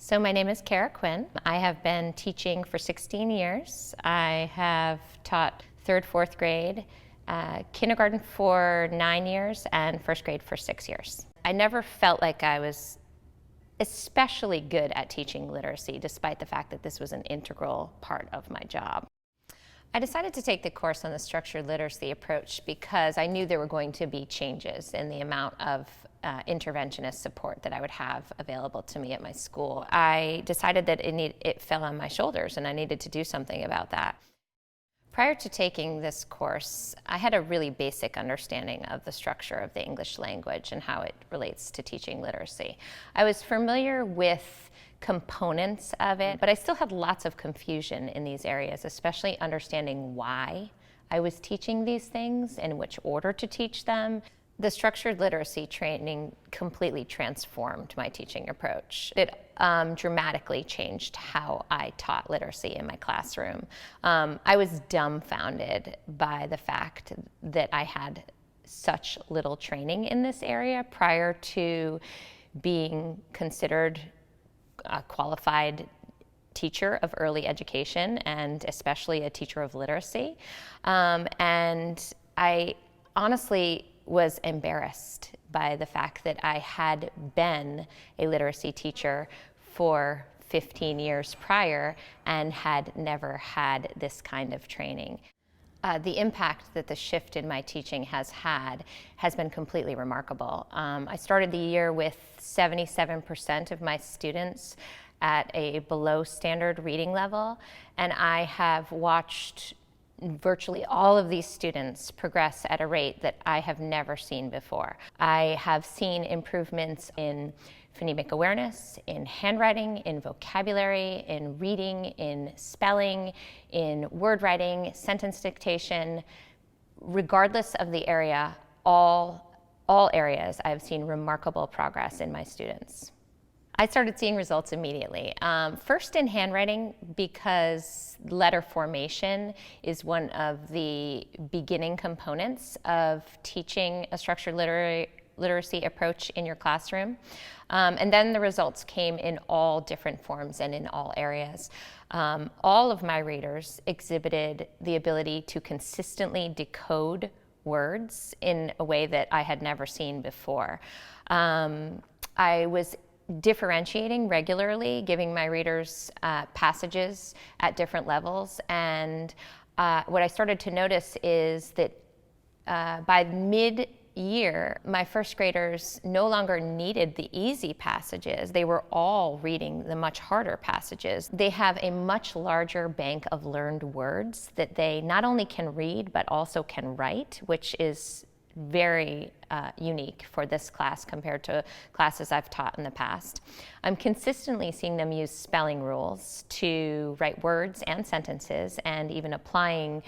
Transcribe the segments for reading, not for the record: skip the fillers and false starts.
So my name is Quinn. I have been teaching for 16 years. I have taught third, fourth grade, kindergarten for 9 years, and first grade for 6 years. I never felt like I was especially good at teaching literacy, despite the fact that this was an integral part of my job. I decided to take the course on the structured literacy approach because I knew there were going to be changes in the amount of interventionist support that I would have available to me at my school. I decided that it fell on my shoulders and I needed to do something about that. Prior to taking this course, I had a really basic understanding of the structure of the English language and how it relates to teaching literacy. I was familiar with components of it, but I still had lots of confusion in these areas, especially understanding why I was teaching these things and in which order to teach them. The structured literacy training completely transformed my teaching approach. It dramatically changed how I taught literacy in my classroom. I was dumbfounded by the fact that I had such little training in this area prior to being considered a qualified teacher of early education and especially a teacher of literacy. And I honestly was embarrassed by the fact that I had been a literacy teacher for 15 years prior and had never had this kind of training. The impact that the shift in my teaching has had has been completely remarkable. I started the year with 77% of my students at a below standard reading level, and I have watched virtually all of these students progress at a rate that I have never seen before. I have seen improvements in phonemic awareness, in handwriting, in vocabulary, in reading, in spelling, in word writing, sentence dictation. Regardless of the area, all areas, I have seen remarkable progress in my students. I started seeing results immediately. First in handwriting, because letter formation is one of the beginning components of teaching a structured literacy approach in your classroom. And then the results came in all different forms and in all areas. All of my readers exhibited the ability to consistently decode words in a way that I had never seen before. I was differentiating regularly, giving my readers passages at different levels, and what I started to notice is that by mid-year, my first graders no longer needed the easy passages. They were all reading the much harder passages. They have a much larger bank of learned words that they not only can read but also can write, which is very unique for this class compared to classes I've taught in the past. I'm consistently seeing them use spelling rules to write words and sentences and even applying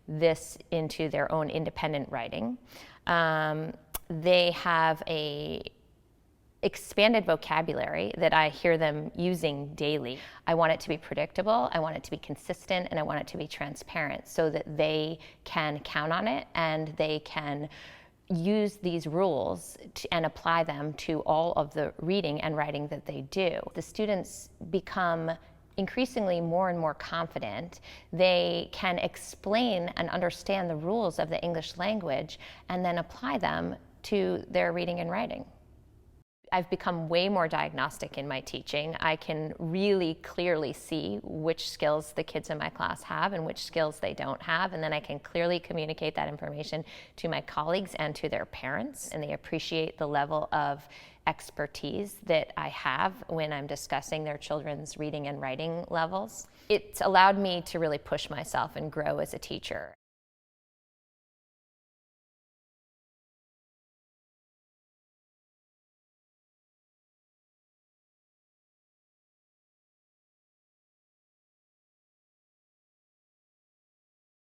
this into their own independent writing. They have a expanded vocabulary that I hear them using daily. I want it to be predictable, I want it to be consistent, and I want it to be transparent so that they can count on it and they can use these rules and apply them to all of the reading and writing that they do. The students become increasingly more and more confident. They can explain and understand the rules of the English language and then apply them to their reading and writing. I've become way more diagnostic in my teaching. I can really clearly see which skills the kids in my class have and which skills they don't have, and then I can clearly communicate that information to my colleagues and to their parents, and they appreciate the level of expertise that I have when I'm discussing their children's reading and writing levels. It's allowed me to really push myself and grow as a teacher.